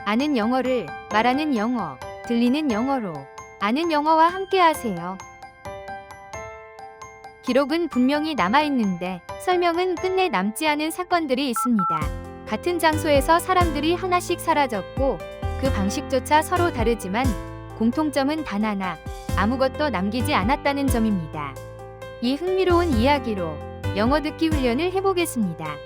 아는 영어를 말하는 영어, 들리는 영어로 아는 영어와 함께하세요. 기록은 분명히 남아있는데 설명은 끝내 남지 않은 사건들이 있습니다. 같은 장소에서 사람들이 하나씩 사라졌고 그 방식조차 서로 다르지만 공통점은 단 하나, 아무것도 남기지 않았다는 점입니다. 이 흥미로운 이야기로 영어 듣기 훈련을 해보겠습니다.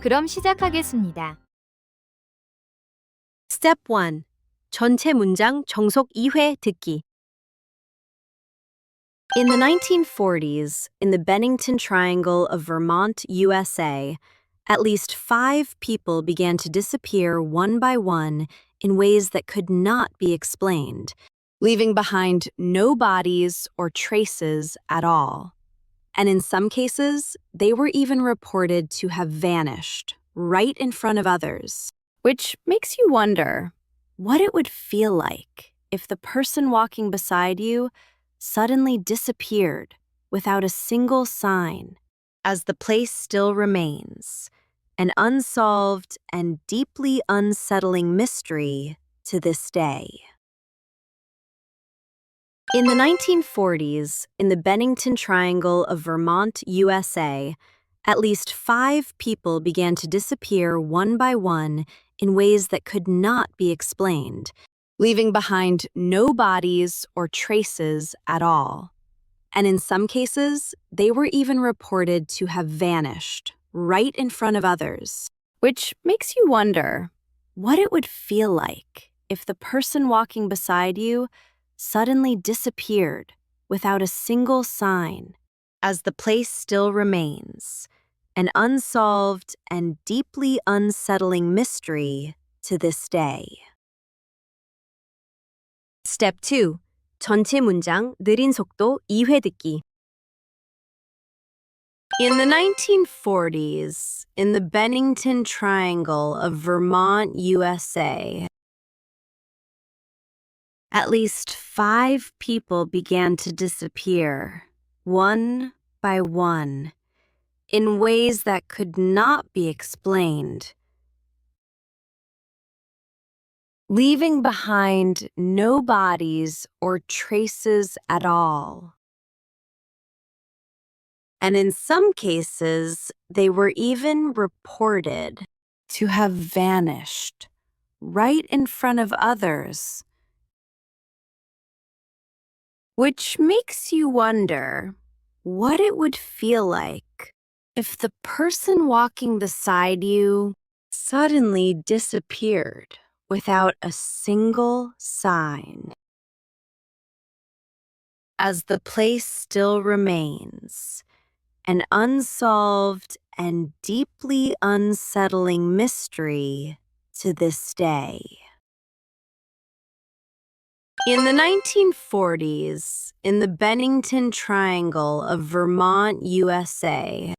그럼 시작하겠습니다. Step 1. 전체 문장 정속 2회 듣기. In the 1940s, in the Bennington Triangle of Vermont, USA, at least 5 people began to disappear one by one in ways that could not be explained, leaving behind no bodies or traces at all. And in some cases, they were even reported to have vanished right in front of others, which makes you wonder what it would feel like if the person walking beside you suddenly disappeared without a single sign, as the place still remains, an unsolved and deeply unsettling mystery to this day. In the 1940s, in the Bennington Triangle of Vermont, USA, at least 5 people began to disappear one by one in ways that could not be explained, leaving behind no bodies or traces at all. And in some cases, they were even reported to have vanished right in front of others, which makes you wonder what it would feel like if the person walking beside you suddenly disappeared without a single sign, as the place still remains, an unsolved and deeply unsettling mystery to this day. Step 2. 전체 문장 느린 속도 2회 듣기. In the 1940s, in the Bennington Triangle of Vermont, USA, at least 5 people began to disappear, one by one, in ways that could not be explained, leaving behind no bodies or traces at all. And in some cases, they were even reported to have vanished right in front of others, which makes you wonder what it would feel like if the person walking beside you suddenly disappeared without a single sign, as the place still remains, an unsolved and deeply unsettling mystery to this day. In the 1940s, in the Bennington Triangle of Vermont, USA,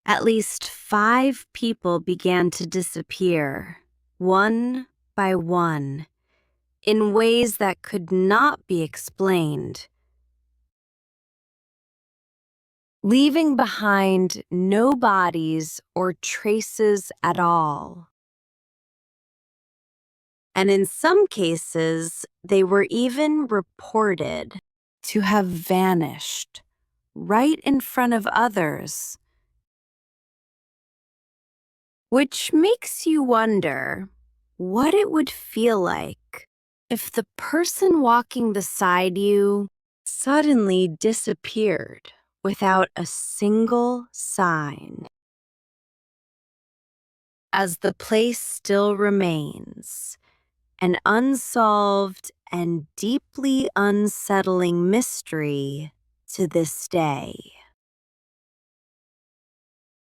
at least 5 people began to disappear, one by one, in ways that could not be explained, leaving behind no bodies or traces at all. And in some cases, they were even reported to have vanished right in front of others, which makes you wonder what it would feel like if the person walking beside you suddenly disappeared without a single sign, as the place still remains, an unsolved and deeply unsettling mystery to this day.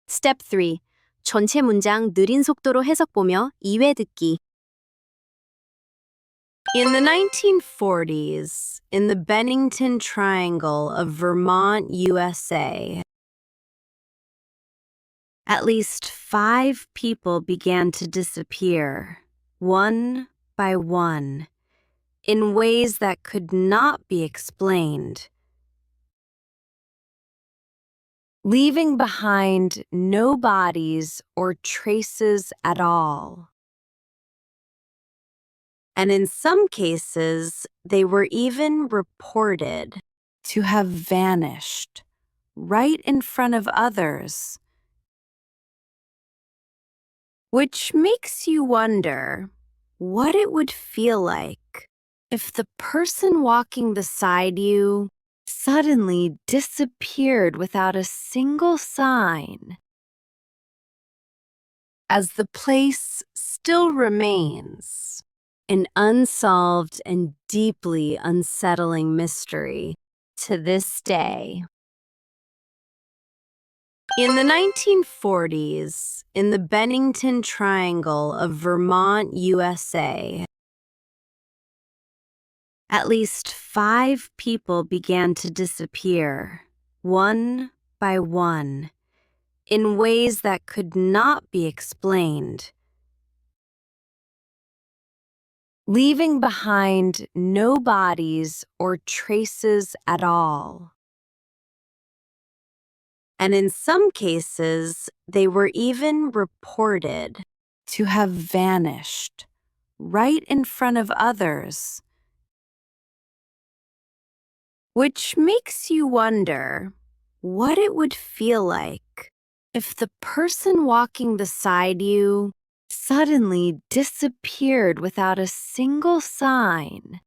Step 3. 전체 문장 느린 속도로 해석보며 2회 듣기. In the 1940s, in the Bennington Triangle of Vermont, USA, At least 5 people began to disappear, one by one, in ways that could not be explained, leaving behind no bodies or traces at all. And in some cases, they were even reported to have vanished right in front of others, which makes you wonder what it would feel like if the person walking beside you suddenly disappeared without a single sign, as the place still remains an unsolved and deeply unsettling mystery to this day. In the 1940s, in the Bennington Triangle of Vermont, USA, at least 5 people began to disappear, one by one, in ways that could not be explained, leaving behind no bodies or traces at all. And in some cases, they were even reported to have vanished right in front of others, which makes you wonder what it would feel like if the person walking beside you suddenly disappeared without a single sign,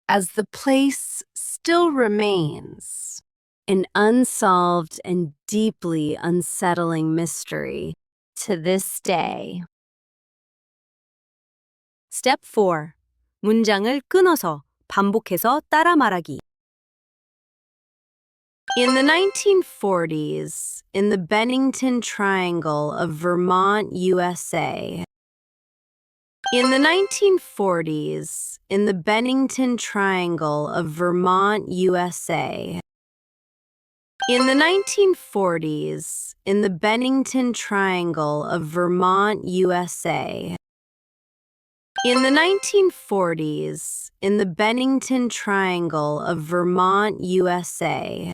as the place still remains an unsolved and deeply unsettling mystery to this day. Step 4. 문장을 끊어서 반복해서 따라 말하기. In the 1940s, in the Bennington Triangle of Vermont, USA. In the 1940s, in the Bennington Triangle of Vermont, USA. In the 1940s, in the Bennington Triangle of Vermont, USA. In the 1940s, in the Bennington Triangle of Vermont, USA.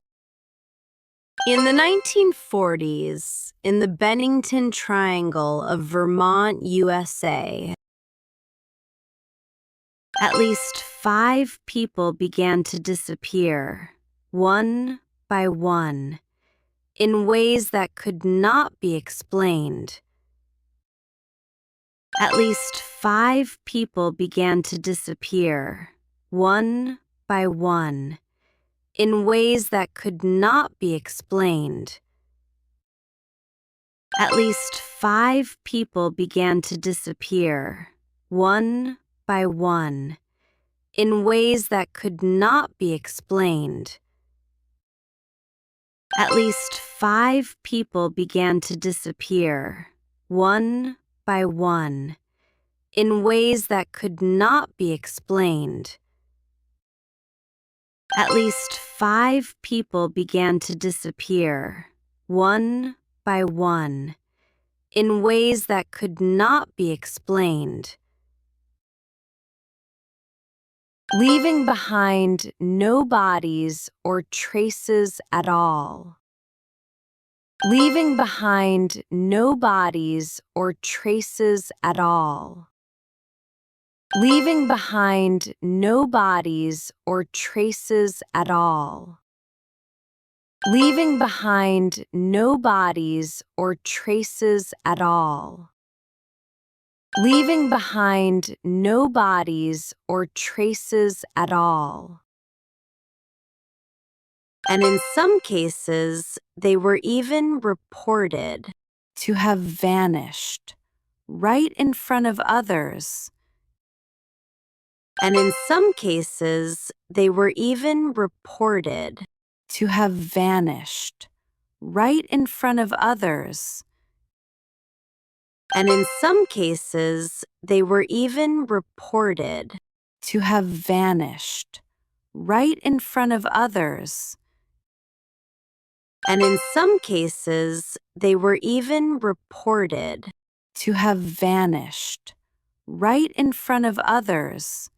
In the 1940s, in the Bennington Triangle of Vermont, USA. At least 5 people began to disappear, one by one, in ways that could not be explained. At least 5 people began to disappear, one by one, in ways that could not be explained. At least 5 people began to disappear, one by one, in ways that could not be explained. At least 5 people began to disappear, one by one, in ways that could not be explained. At least 5 people began to disappear, one by one, in ways that could not be explained, leaving behind no bodies or traces at all. Leaving behind no bodies or traces at all. Leaving behind no bodies or traces at all. Leaving behind no bodies or traces at all. Leaving behind no bodies or traces at all. And in some cases, they were even reported to have vanished right in front of others. And in some cases, they were even reported to have vanished right in front of others. And in some cases, they were even reported to have vanished right in front of others. And in some cases, they were even reported to have vanished right in front of others.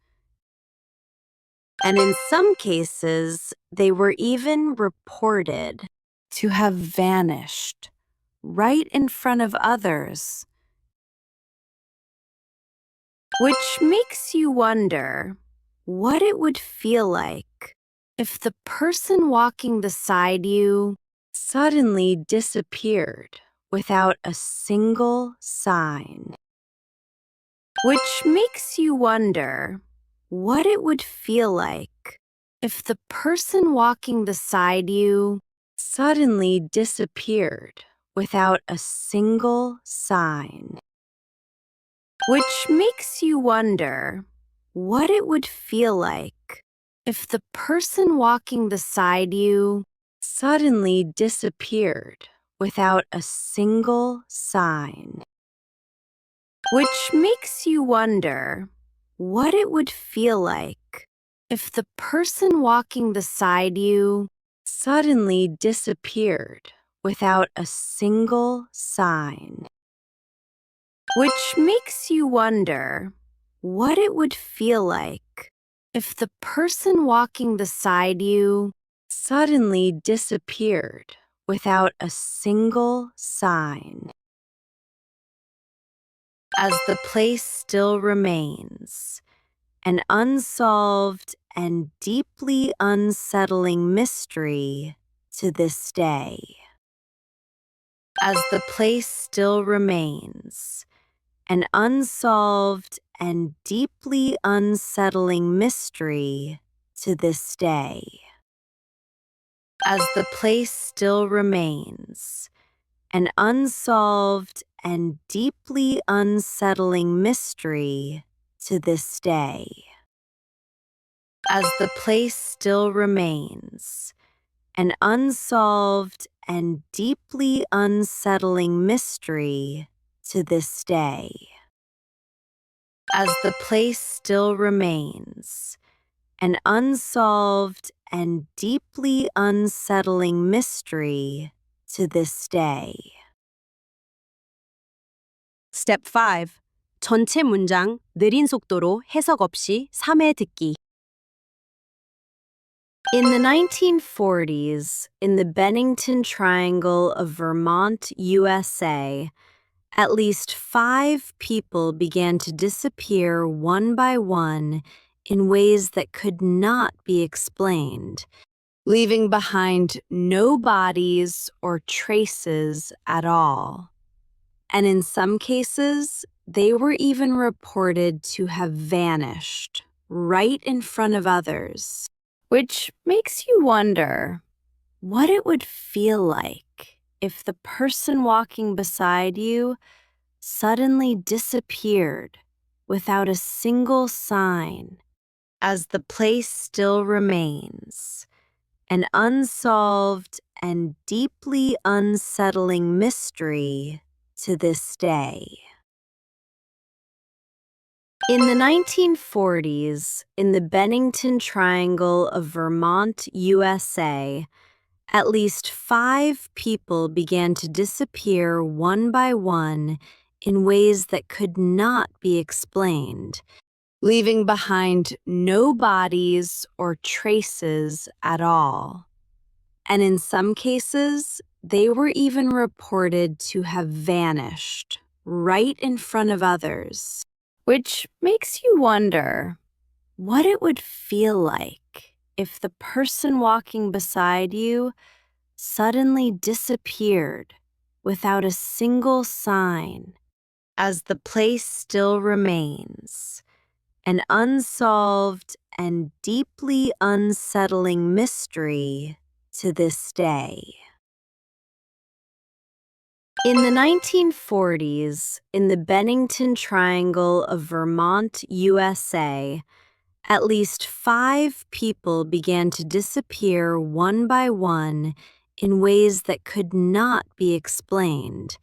And in some cases, they were even reported to have vanished right in front of others. Which makes you wonder what it would feel like if the person walking beside you suddenly disappeared without a single sign. Which makes you wonder what it would feel like if the person walking beside you suddenly disappeared without a single sign. Which makes you wonder what it would feel like if the person walking beside you suddenly disappeared without a single sign. Which makes you wonder what it would feel like if the person walking beside you suddenly disappeared without a single sign. Which makes you wonder what it would feel like if the person walking beside you suddenly disappeared without a single sign. As the place still remains, an unsolved and deeply unsettling mystery to this day. As the place still remains, an unsolved and deeply unsettling mystery to this day. As the place still remains, an unsolved and deeply unsettling mystery to this day. As the place still remains, an unsolved and deeply unsettling mystery to this day. As the place still remains, an unsolved and deeply unsettling mystery to this day. Step 5. 전체 문장 느린 속도로 해석 없이 3회 듣기. In the 1940s, in the Bennington Triangle of Vermont, USA, at least 5 people began to disappear one by one in ways that could not be explained, leaving behind no bodies or traces at all. And in some cases, they were even reported to have vanished right in front of others, which makes you wonder what it would feel like if the person walking beside you suddenly disappeared without a single sign, as the place still remains, an unsolved and deeply unsettling mystery to this day. In the 1940s, in the Bennington Triangle of Vermont, USA, at least 5 people began to disappear one by one in ways that could not be explained, leaving behind no bodies or traces at all. And in some cases, they were even reported to have vanished right in front of others, which makes you wonder what it would feel like if the person walking beside you suddenly disappeared without a single sign, as the place still remains, an unsolved and deeply unsettling mystery to this day. In the 1940s, in the Bennington Triangle of Vermont, USA, at least 5 people began to disappear one by one in ways that could not be explained,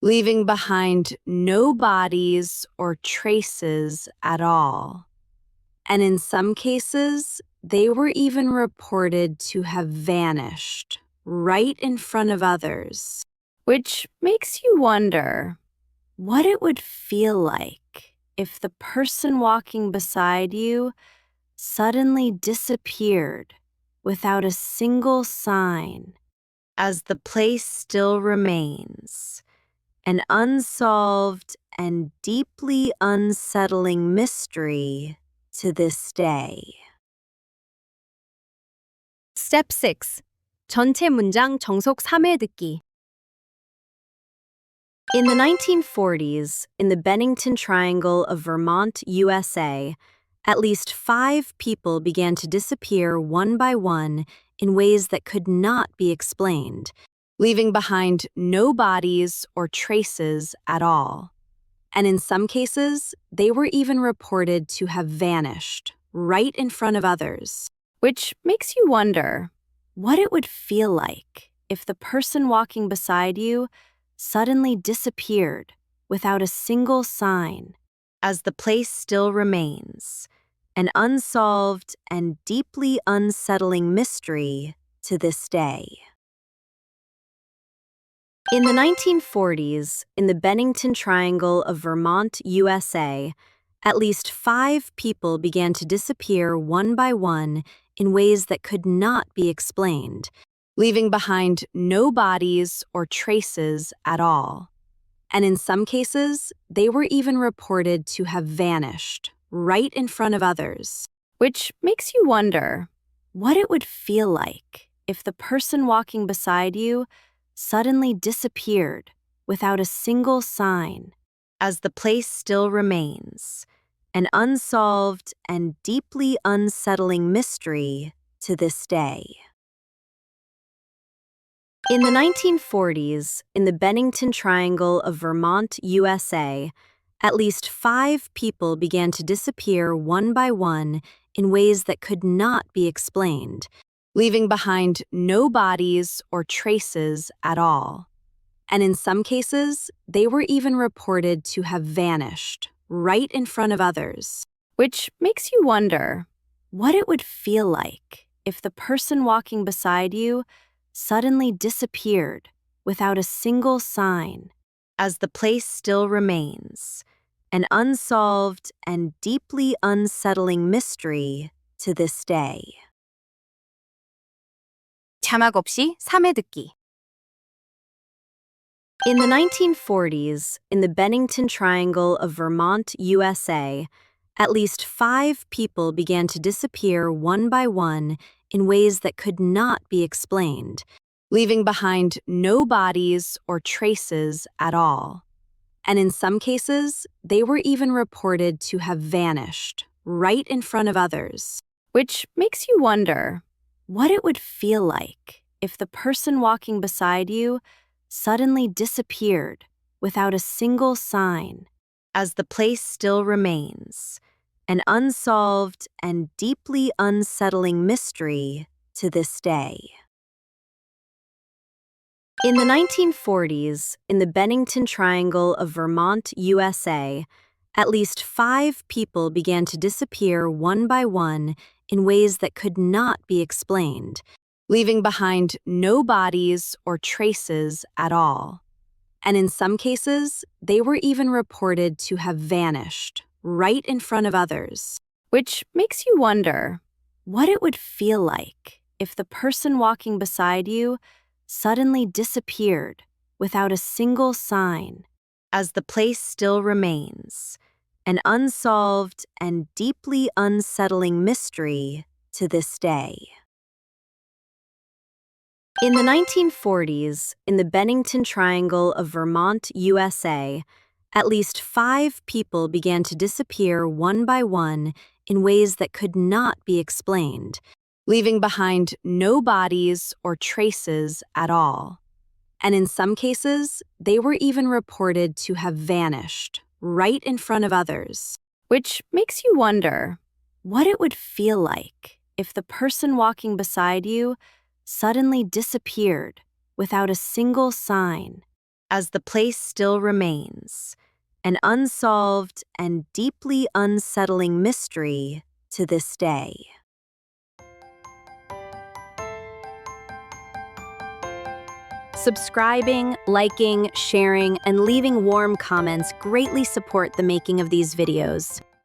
leaving behind no bodies or traces at all. And in some cases, they were even reported to have vanished right in front of others, which makes you wonder what it would feel like if the person walking beside you suddenly disappeared without a single sign, as the place still remains, an unsolved and deeply unsettling mystery to this day. Step 6. 전체 문장 정속 3회 듣기. In the 1940s, in the Bennington Triangle of Vermont, USA, at least 5 people began to disappear one by one in ways that could not be explained, leaving behind no bodies or traces at all. And in some cases, they were even reported to have vanished right in front of others, which makes you wonder what it would feel like if the person walking beside you suddenly disappeared without a single sign, as the place still remains, an unsolved and deeply unsettling mystery to this day. In the 1940s, in the Bennington Triangle of Vermont, USA, at least 5 people began to disappear one by one in ways that could not be explained, leaving behind no bodies or traces at all. And in some cases, they were even reported to have vanished right in front of others, which makes you wonder what it would feel like if the person walking beside you suddenly disappeared without a single sign, as the place still remains, an unsolved and deeply unsettling mystery to this day. In the 1940s, in the Bennington Triangle of Vermont, USA, at least 5 people began to disappear one by one in ways that could not be explained, leaving behind no bodies or traces at all. And in some cases, they were even reported to have vanished right in front of others, which makes you wonder what it would feel like if the person walking beside you suddenly disappeared without a single sign, as the place still remains, an unsolved and deeply unsettling mystery to this day. 자막 없이 3회 듣기. In the 1940s, in the Bennington Triangle of Vermont, USA, at least 5 people began to disappear one by one in ways that could not be explained, leaving behind no bodies or traces at all. And in some cases, they were even reported to have vanished right in front of others, which makes you wonder what it would feel like if the person walking beside you suddenly disappeared without a single sign, as the place still remains, an unsolved and deeply unsettling mystery to this day. In the 1940s, in the Bennington Triangle of Vermont, USA, at least 5 people began to disappear one by one in ways that could not be explained, leaving behind no bodies or traces at all. And in some cases, they were even reported to have vanished right in front of others, which makes you wonder what it would feel like if the person walking beside you suddenly disappeared without a single sign, as the place still remains, an unsolved and deeply unsettling mystery to this day. In the 1940s, in the Bennington Triangle of Vermont, USA, at least 5 people began to disappear one by one in ways that could not be explained, leaving behind no bodies or traces at all. And in some cases, they were even reported to have vanished right in front of others, which makes you wonder what it would feel like if the person walking beside you suddenly disappeared without a single sign, as the place still remains, an unsolved and deeply unsettling mystery to this day. Subscribing, liking, sharing, and leaving warm comments greatly support the making of these videos.